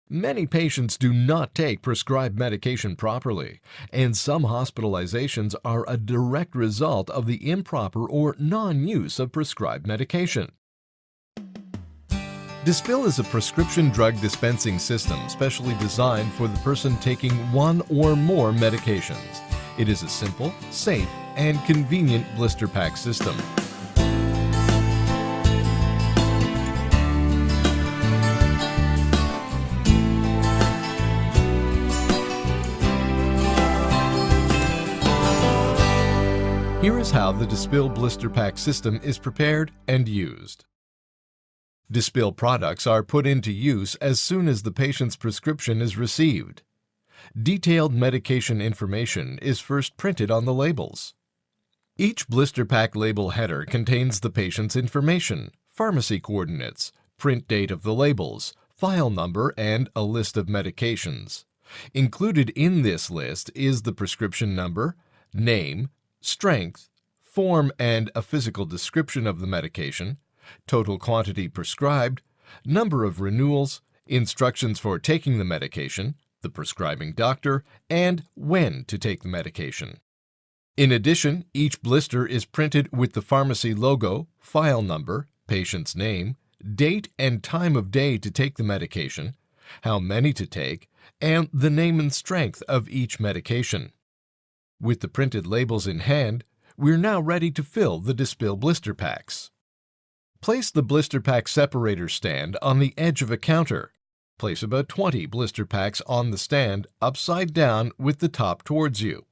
Many patients do not take prescribed medication properly, and some hospitalizations are a direct result of the improper or non-use of prescribed medication. Dispill is a prescription drug dispensing system specially designed for the person taking one or more medications. It is a simple, safe, and convenient blister pack system. Here is how the Dispill blister pack system is prepared and used. Dispill products are put into use as soon as the patient's prescription is received. Detailed medication information is first printed on the labels. Each blister pack label header contains the patient's information, pharmacy coordinates, print date of the labels, file number, and a list of medications. Included in this list is the prescription number, name, strength, form and a physical description of the medication, total quantity prescribed, number of renewals, instructions for taking the medication, the prescribing doctor, and when to take the medication. In addition, each blister is printed with the pharmacy logo, file number, patient's name, date and time of day to take the medication, how many to take, and the name and strength of each medication. With the printed labels in hand, we're now ready to fill the Dispill blister packs. Place the blister pack separator stand on the edge of a counter. Place about 20 blister packs on the stand upside down with the top towards you.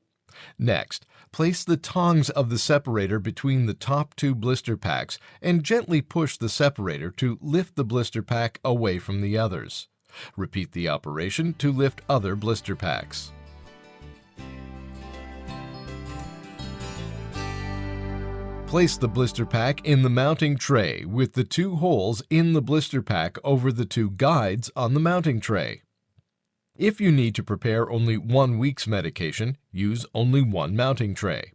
Next, place the tongs of the separator between the top two blister packs and gently push the separator to lift the blister pack away from the others. Repeat the operation to lift other blister packs. Place the blister pack in the mounting tray with the two holes in the blister pack over the two guides on the mounting tray. If you need to prepare only 1 week's medication, use only one mounting tray.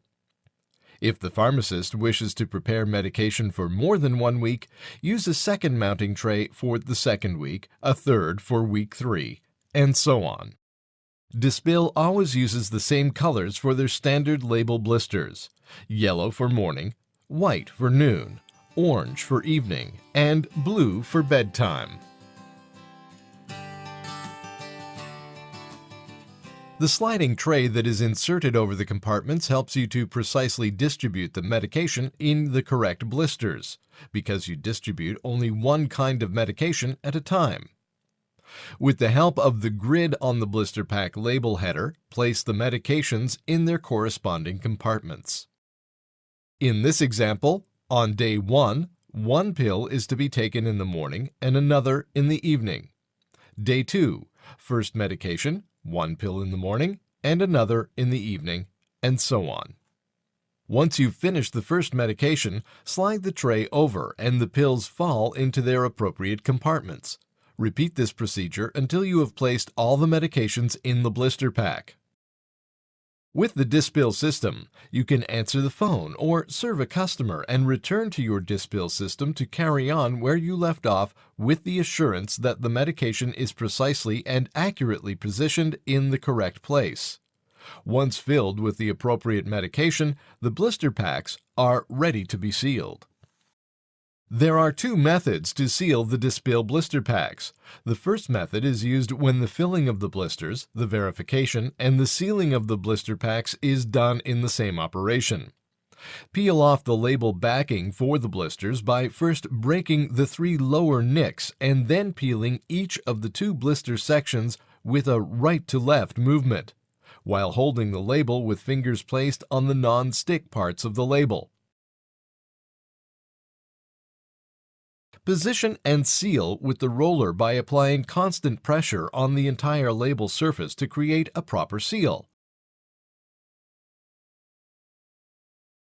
If the pharmacist wishes to prepare medication for more than 1 week, use a second mounting tray for the second week, a third for week 3, and so on. Dispill always uses the same colors for their standard label blisters: yellow for morning, white for noon, orange for evening, and blue for bedtime. The sliding tray that is inserted over the compartments helps you to precisely distribute the medication in the correct blisters, because you distribute only one kind of medication at a time. With the help of the grid on the blister pack label header, place the medications in their corresponding compartments. In this example, on day 1, one pill is to be taken in the morning and another in the evening. Day 2, first medication, one pill in the morning and another in the evening, and so on. Once you've finished the first medication, slide the tray over and the pills fall into their appropriate compartments. Repeat this procedure until you have placed all the medications in the blister pack. With the Dispill system, you can answer the phone or serve a customer and return to your Dispill system to carry on where you left off with the assurance that the medication is precisely and accurately positioned in the correct place. Once filled with the appropriate medication, the blister packs are ready to be sealed. There are two methods to seal the Dispill blister packs. The first method is used when the filling of the blisters, the verification, and the sealing of the blister packs is done in the same operation. Peel off the label backing for the blisters by first breaking the 3 lower nicks and then peeling each of the 2 blister sections with a right-to-left movement, while holding the label with fingers placed on the non-stick parts of the label. Position and seal with the roller by applying constant pressure on the entire label surface to create a proper seal.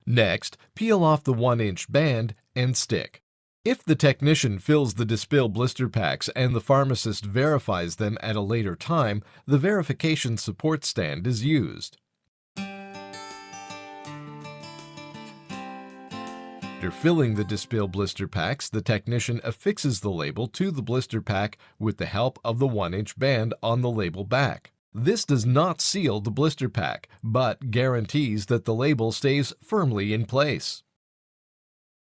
Next, peel off the 1-inch band and stick. If the technician fills the Dispill blister packs and the pharmacist verifies them at a later time, the verification support stand is used. After filling the Dispill blister packs, the technician affixes the label to the blister pack with the help of the 1-inch band on the label back. This does not seal the blister pack, but guarantees that the label stays firmly in place.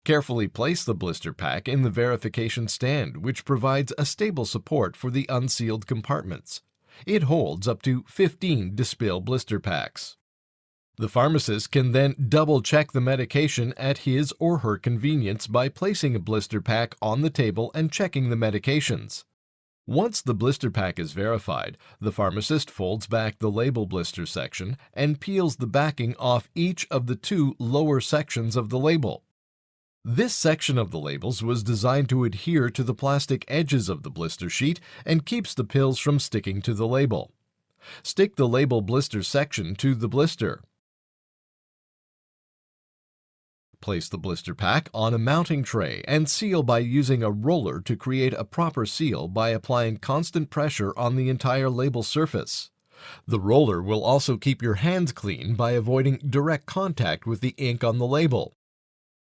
Carefully place the blister pack in the verification stand, which provides a stable support for the unsealed compartments. It holds up to 15 Dispill blister packs. The pharmacist can then double-check the medication at his or her convenience by placing a blister pack on the table and checking the medications. Once the blister pack is verified, the pharmacist folds back the label blister section and peels the backing off each of the 2 lower sections of the label. This section of the labels was designed to adhere to the plastic edges of the blister sheet and keeps the pills from sticking to the label. Stick the label blister section to the blister. Place the blister pack on a mounting tray and seal by using a roller to create a proper seal by applying constant pressure on the entire label surface. The roller will also keep your hands clean by avoiding direct contact with the ink on the label.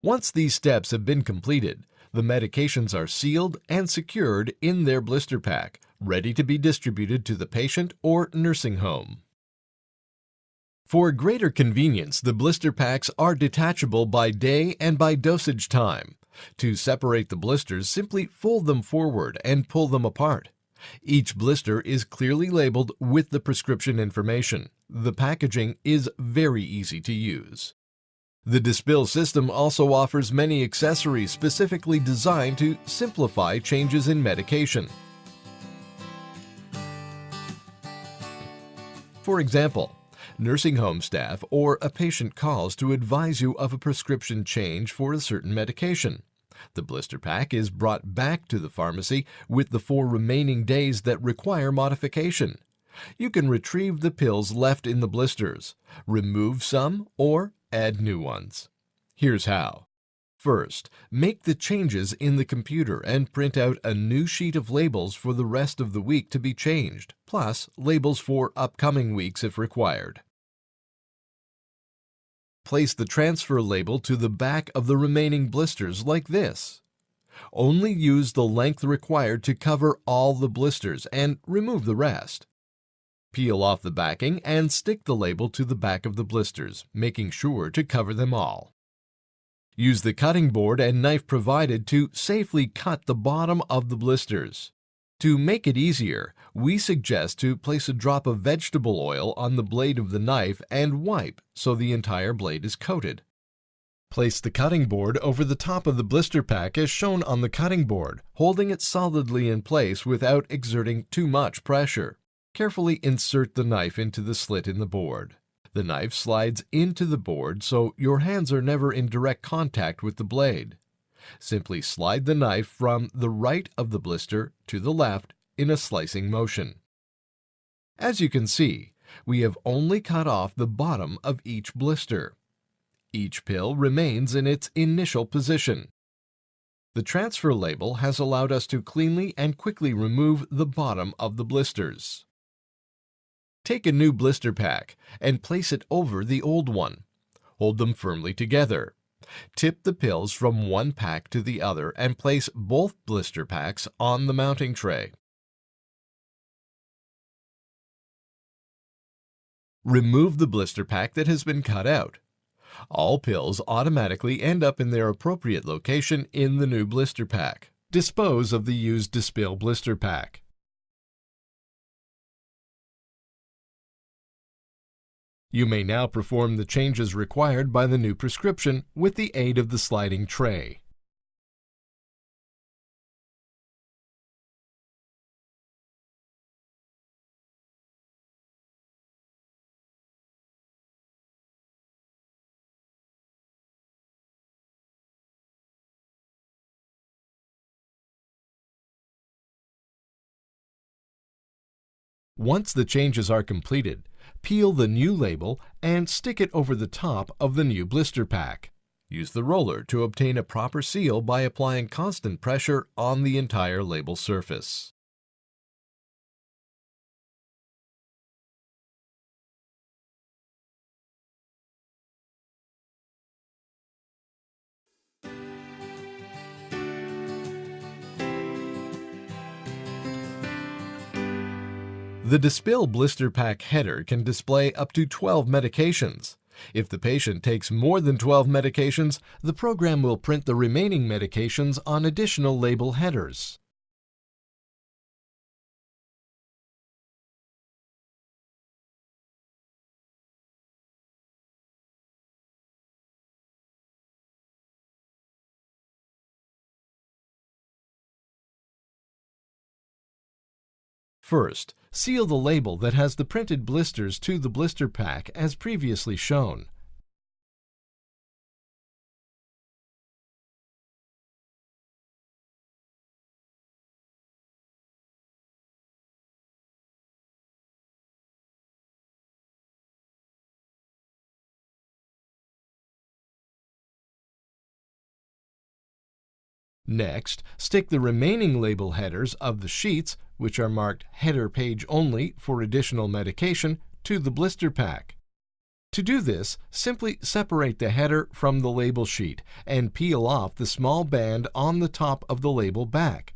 Once these steps have been completed, the medications are sealed and secured in their blister pack, ready to be distributed to the patient or nursing home. For greater convenience, the blister packs are detachable by day and by dosage time. To separate the blisters, simply fold them forward and pull them apart. Each blister is clearly labeled with the prescription information. The packaging is very easy to use. The Dispill system also offers many accessories specifically designed to simplify changes in medication. For example, nursing home staff or a patient calls to advise you of a prescription change for a certain medication. The blister pack is brought back to the pharmacy with the 4 remaining days that require modification. You can retrieve the pills left in the blisters, remove some, or add new ones. Here's how. First, make the changes in the computer and print out a new sheet of labels for the rest of the week to be changed, plus labels for upcoming weeks if required. Place the transfer label to the back of the remaining blisters like this. Only use the length required to cover all the blisters and remove the rest. Peel off the backing and stick the label to the back of the blisters, making sure to cover them all. Use the cutting board and knife provided to safely cut the bottom of the blisters. To make it easier, we suggest to place a drop of vegetable oil on the blade of the knife and wipe so the entire blade is coated. Place the cutting board over the top of the blister pack as shown on the cutting board, holding it solidly in place without exerting too much pressure. Carefully insert the knife into the slit in the board. The knife slides into the board so your hands are never in direct contact with the blade. Simply slide the knife from the right of the blister to the left in a slicing motion. As you can see, we have only cut off the bottom of each blister. Each pill remains in its initial position. The transfer label has allowed us to cleanly and quickly remove the bottom of the blisters. Take a new blister pack and place it over the old one. Hold them firmly together. Tip the pills from one pack to the other and place both blister packs on the mounting tray. Remove the blister pack that has been cut out. All pills automatically end up in their appropriate location in the new blister pack. Dispose of the used Dispill blister pack. You may now perform the changes required by the new prescription with the aid of the sliding tray. Once the changes are completed, peel the new label and stick it over the top of the new blister pack. Use the roller to obtain a proper seal by applying constant pressure on the entire label surface. The Dispill blister pack header can display up to 12 medications. If the patient takes more than 12 medications, the program will print the remaining medications on additional label headers. First, seal the label that has the printed blisters to the blister pack as previously shown. Next, stick the remaining label headers of the sheets, which are marked Header Page Only for additional medication, to the blister pack. To do this, simply separate the header from the label sheet and peel off the small band on the top of the label back.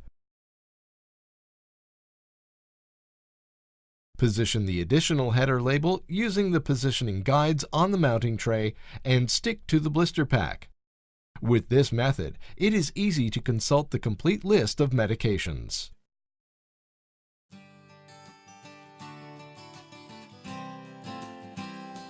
Position the additional header label using the positioning guides on the mounting tray and stick to the blister pack. With this method, it is easy to consult the complete list of medications.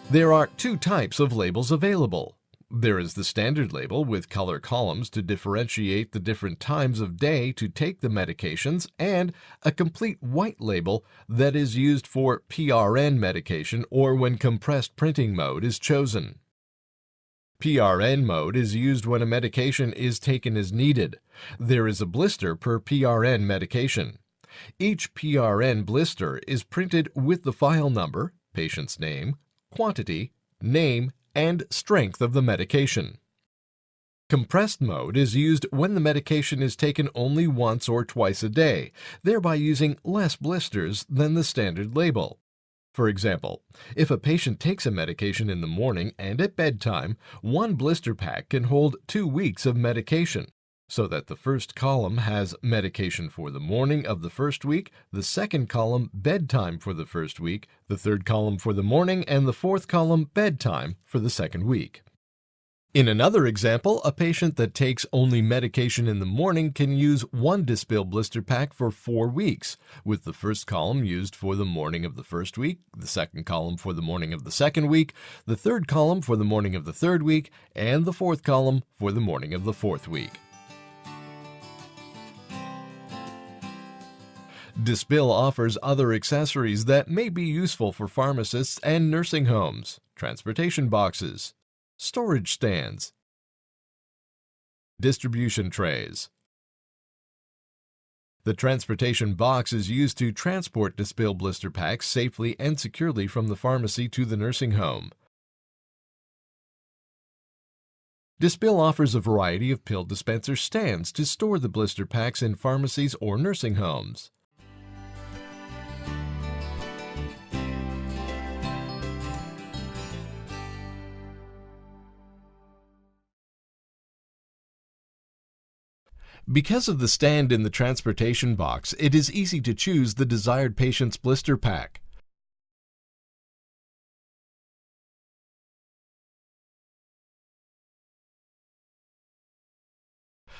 There are two types of labels available. There is the standard label with color columns to differentiate the different times of day to take the medications, and a complete white label that is used for PRN medication or when compressed printing mode is chosen. PRN mode is used when a medication is taken as needed. There is a blister per PRN medication. Each PRN blister is printed with the file number, patient's name, quantity, name, and strength of the medication. Compressed mode is used when the medication is taken only once or twice a day, thereby using less blisters than the standard label. For example, if a patient takes a medication in the morning and at bedtime, one blister pack can hold 2 weeks of medication, so that the first column has medication for the morning of the first week, the second column bedtime for the first week, the third column for the morning, and the fourth column bedtime for the second week. In another example, a patient that takes only medication in the morning can use one Dispill blister pack for 4 weeks, with the first column used for the morning of the first week, the second column for the morning of the second week, the third column for the morning of the third week, and the fourth column for the morning of the fourth week. Dispill offers other accessories that may be useful for pharmacists and nursing homes: transportation boxes, storage stands, distribution trays. The transportation box is used to transport Dispill blister packs safely and securely from the pharmacy to the nursing home. Dispill offers a variety of pill dispenser stands to store the blister packs in pharmacies or nursing homes. Because of the stand in the transportation box, it is easy to choose the desired patient's blister pack.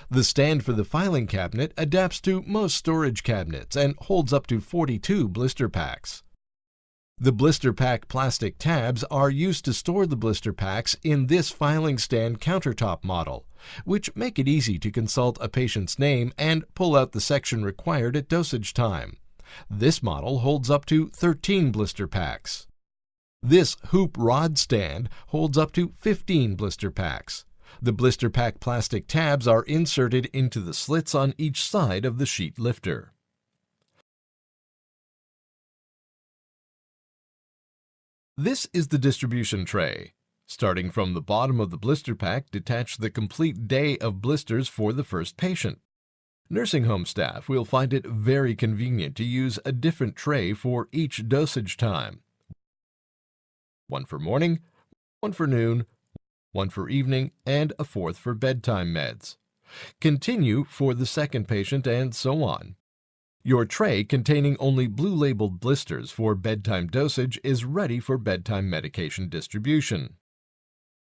The stand for the filing cabinet adapts to most storage cabinets and holds up to 42 blister packs. The blister pack plastic tabs are used to store the blister packs in this filing stand countertop model, which make it easy to consult a patient's name and pull out the section required at dosage time. This model holds up to 13 blister packs. This hoop rod stand holds up to 15 blister packs. The blister pack plastic tabs are inserted into the slits on each side of the sheet lifter. This is the distribution tray. Starting from the bottom of the blister pack, detach the complete day of blisters for the first patient. Nursing home staff will find it very convenient to use a different tray for each dosage time. One for morning, one for noon, one for evening, and a fourth for bedtime meds. Continue for the second patient, and so on. Your tray containing only blue-labeled blisters for bedtime dosage is ready for bedtime medication distribution.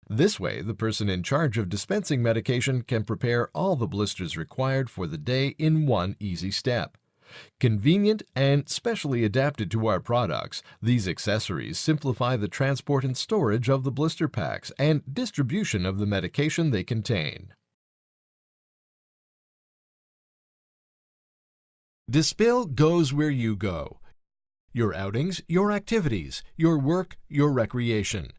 This way, the person in charge of dispensing medication can prepare all the blisters required for the day in one easy step. Convenient and specially adapted to our products, these accessories simplify the transport and storage of the blister packs and distribution of the medication they contain. Dispill goes where you go. Your outings, your activities, your work, your recreation.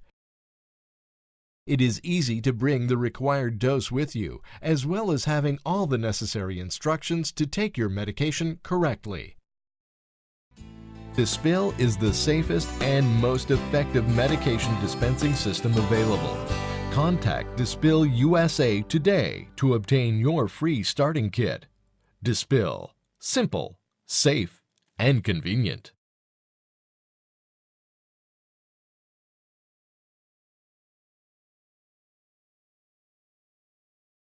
It is easy to bring the required dose with you, as well as having all the necessary instructions to take your medication correctly. Dispill is the safest and most effective medication dispensing system available. Contact Dispill USA today to obtain your free starting kit. Dispill. Simple, safe, and convenient.